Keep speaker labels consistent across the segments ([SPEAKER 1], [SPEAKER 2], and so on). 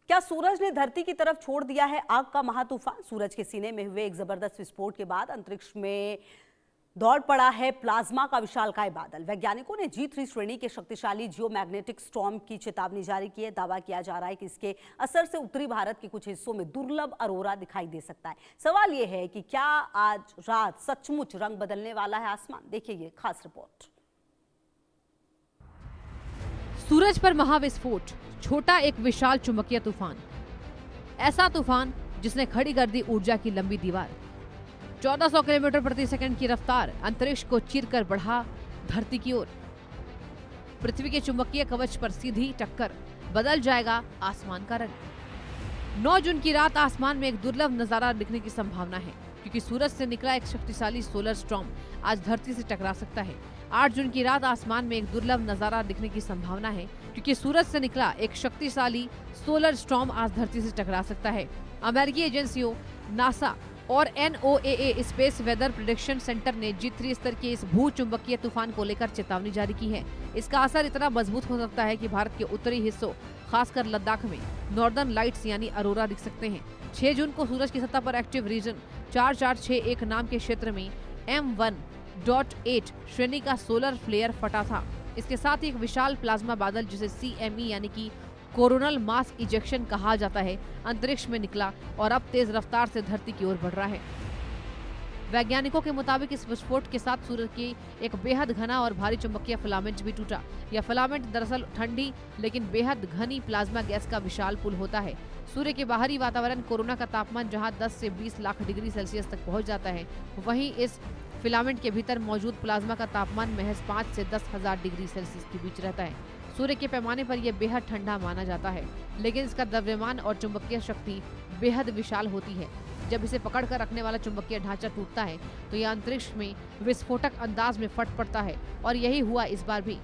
[SPEAKER 1] क्या सूरज ने धरती की तरफ छोड़ दिया है आग का महातूफान? सूरज के सीने में हुए एक जबरदस्त विस्फोट के बाद अंतरिक्ष में दौड़ पड़ा है प्लाज्मा का विशालकाय बादल। वैज्ञानिकों ने G3 श्रेणी के शक्तिशाली जियोमैग्नेटिक स्टॉर्म की चेतावनी जारी की है। दावा किया जा रहा है कि इसके असर से उत्तरी भारत के कुछ हिस्सों में दुर्लभ अरोरा दिखाई दे सकता है। सवाल यह है कि क्या आज रात सचमुच रंग बदलने वाला है आसमान? देखिए ये खास रिपोर्ट।
[SPEAKER 2] सूरज पर महाविस्फोट, छोटा एक विशाल चुंबकीय तूफान। ऐसा तूफान जिसने खड़ी कर दी ऊर्जा की लंबी दीवार। 1400 किलोमीटर प्रति सेकंड की रफ्तार अंतरिक्ष को चीरकर बढ़ा धरती की ओर। पृथ्वी के चुंबकीय कवच पर सीधी टक्कर, बदल जाएगा आसमान का रंग। 9 जून की रात आसमान में एक दुर्लभ नजारा दिखने की संभावना है, क्योंकि सूरज से निकला एक शक्तिशाली सोलर स्टॉर्म आज धरती से टकरा सकता है। 8 जून की रात आसमान में एक दुर्लभ नजारा दिखने की संभावना है, क्योंकि सूरज से निकला एक शक्तिशाली सोलर स्टॉर्म आज धरती से टकरा सकता है। अमेरिकी एजेंसियों नासा और NOAA space weather prediction centre ने G3 स्तर के इस भू चुंबकीय तूफान को लेकर चेतावनी जारी की है। इसका असर इतना मजबूत हो सकता है कि भारत के उत्तरी हिस्सों, खासकर लद्दाख में नॉर्दर्न लाइट्स यानी अरोरा दिख सकते हैं। 6 जून को सूरज की सतह पर एक्टिव रीजन 4461 नाम के क्षेत्र में M1.8 श्रेणी का सोलर फ्लेयर फटा था। इसके साथ ही एक विशाल प्लाज्मा बादल, जिसे CME यानी कि कोरोनल मास इजेक्शन कहा जाता है, अंतरिक्ष में निकला और अब तेज रफ्तार से धरती की ओर बढ़ रहा है। वैज्ञानिकों के मुताबिक इस विस्फोट के साथ सूरज की एक बेहद घना और भारी चुंबकीय फिलामेंट भी टूटा। यह फिलामेंट दरअसल ठंडी लेकिन बेहद घनी प्लाज्मा गैस का विशाल पुल होता है। सूर्य के बाहरी वातावरण कोरोना का तापमान जहां 10 से 20 लाख डिग्री सेल्सियस तक पहुंच जाता है, वहीं इस फिलामेंट के भीतर मौजूद प्लाज्मा का तापमान महज 5 से 10,000 डिग्री सेल्सियस के बीच रहता है। सूर्य के पैमाने पर यह बेहद ठंडा माना जाता है, लेकिन इसका द्रव्यमान और चुंबकीय शक्ति बेहद विशाल होती है। जब इसे पकड़कर रखने वाला चुंबकीय ढांचा टूटता है तो यह अंतरिक्ष में विस्फोटक अंदाज में फट पड़ता है, और यही हुआ इस बार भी।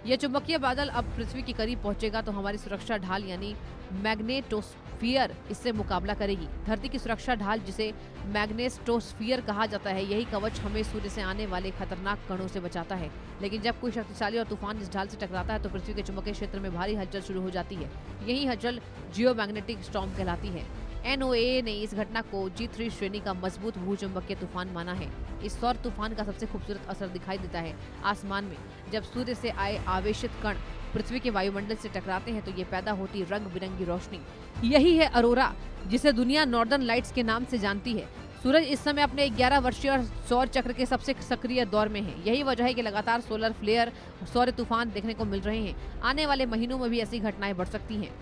[SPEAKER 2] यह चुंबकीय बादल अब पृथ्वी के करीब पहुंचेगा तो हमारी सुरक्षा ढाल यानी मैग्नेटोस्फीयर इससे मुकाबला करेगी। धरती की सुरक्षा ढाल, जिसे मैग्नेटोस्फीयर कहा जाता है, यही कवच हमें सूर्य से आने वाले खतरनाक कणों से बचाता है। लेकिन जब कोई शक्तिशाली और तूफान इस ढाल से टकराता है तो पृथ्वी के चुंबकीय क्षेत्र में भारी हलचल शुरू हो जाती है। यही हलचल जियोमैग्नेटिक स्टॉर्म कहलाती है। NOAA ने इस घटना को G3 श्रेणी का मजबूत भूचुंबकीय तूफान माना है। इस सौर तूफान का सबसे खूबसूरत असर दिखाई देता है आसमान में। जब सूर्य से आए आवेशित कण पृथ्वी के वायुमंडल से टकराते हैं तो ये पैदा होती रंग बिरंगी रोशनी, यही है अरोरा, जिसे दुनिया नॉर्दर्न लाइट्स के नाम से जानती है। सूरज इस समय अपने 11 वर्षीय सौर चक्र के सबसे सक्रिय दौर में है। यही वजह है कि लगातार सोलर फ्लेयर, सौर तूफान देखने को मिल रहे हैं। आने वाले महीनों में भी ऐसी घटनाएं बढ़ सकती हैं।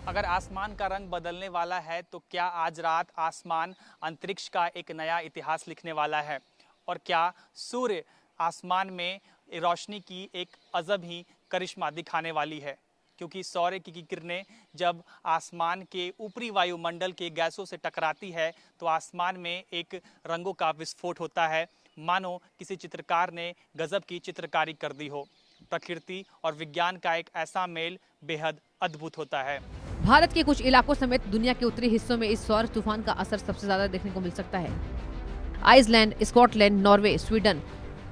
[SPEAKER 3] अगर आसमान का रंग बदलने वाला है तो क्या आज रात आसमान अंतरिक्ष का एक नया इतिहास लिखने वाला है? और क्या सूर्य आसमान में रोशनी की एक अजब ही करिश्मा दिखाने वाली है? क्योंकि सूर्य की किरणें जब आसमान के ऊपरी वायुमंडल के गैसों से टकराती है तो आसमान में एक रंगों का विस्फोट होता है, मानो किसी चित्रकार ने गजब की चित्रकारी कर दी हो। प्रकृति और विज्ञान का एक ऐसा मेल बेहद अद्भुत होता है।
[SPEAKER 2] भारत के कुछ इलाकों समेत दुनिया के उत्तरी हिस्सों में इस सौर तूफान का असर सबसे ज्यादा देखने को मिल सकता है। Iceland, Scotland, Norway, Sweden,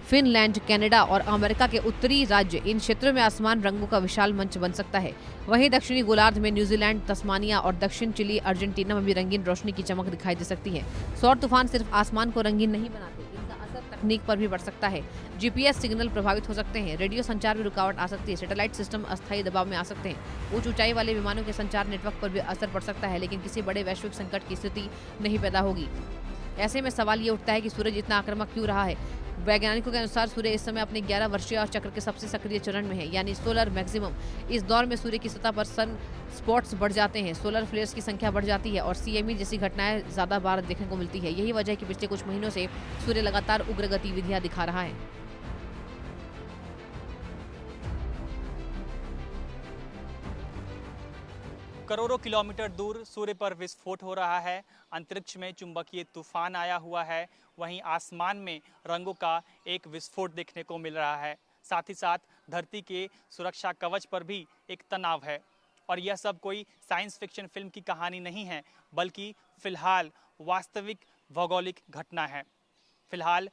[SPEAKER 2] Finland, Canada और अमेरिका के उत्तरी राज्य, इन क्षेत्रों में आसमान रंगों का विशाल मंच बन सकता है। वहीं दक्षिणी गोलार्ध में न्यूजीलैंड, तस्मानिया और दक्षिण चिली, अर्जेंटीना में भी रंगीन रोशनी की चमक दिखाई दे सकती है। सौर तूफान सिर्फ आसमान को रंगीन नहीं बनाते, इनका असर तकनीक पर भी बढ़ सकता है। GPS सिग्नल प्रभावित हो सकते हैं, रेडियो संचार में रुकावट आ सकती है, सैटेलाइट सिस्टम अस्थायी दबाव में आ सकते हैं, उच्च ऊंचाई वाले विमानों के संचार नेटवर्क पर भी असर पड़ सकता है, लेकिन किसी बड़े वैश्विक संकट की स्थिति नहीं पैदा होगी। ऐसे में सवाल ये उठता है कि सूरज इतना आक्रामक क्यों रहा है? वैज्ञानिकों के अनुसार सूर्य इस समय अपने 11 वर्षीय चक्र के सबसे सक्रिय चरण में है, यानी सोलर मैक्सिमम। इस दौर में सूर्य की सतह पर सन स्पॉट्स बढ़ जाते हैं, सोलर फ्लेयर्स की संख्या बढ़ जाती है और CME जैसी घटनाएं ज्यादा बार देखने को मिलती है। यही वजह है कि पिछले कुछ महीनों से सूर्य लगातार उग्र गतिविधियां दिखा रहा है।
[SPEAKER 3] करोड़ों किलोमीटर दूर सूर्य पर विस्फोट हो रहा है, अंतरिक्ष में चुंबकीय तूफान आया हुआ है, वहीं आसमान में रंगों का एक विस्फोट देखने को मिल रहा है। साथ ही साथ धरती के सुरक्षा कवच पर भी एक तनाव है। और यह सब कोई साइंस फिक्शन फिल्म की कहानी नहीं है, बल्कि फिलहाल वास्तविक भौगोलिक घटना है। फिलहाल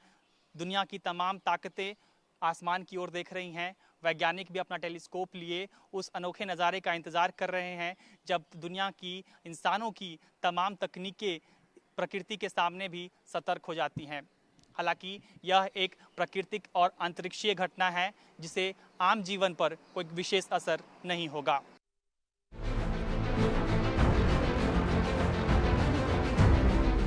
[SPEAKER 3] दुनिया की तमाम ताकतें आसमान की ओर देख रही हैं, वैज्ञानिक भी अपना टेलीस्कोप लिए उस अनोखे नज़ारे का इंतज़ार कर रहे हैं जब दुनिया की, इंसानों की तमाम तकनीकें प्रकृति के सामने भी सतर्क हो जाती हैं। हालांकि यह एक प्राकृतिक और अंतरिक्षीय घटना है जिसे आम जीवन पर कोई विशेष असर नहीं होगा।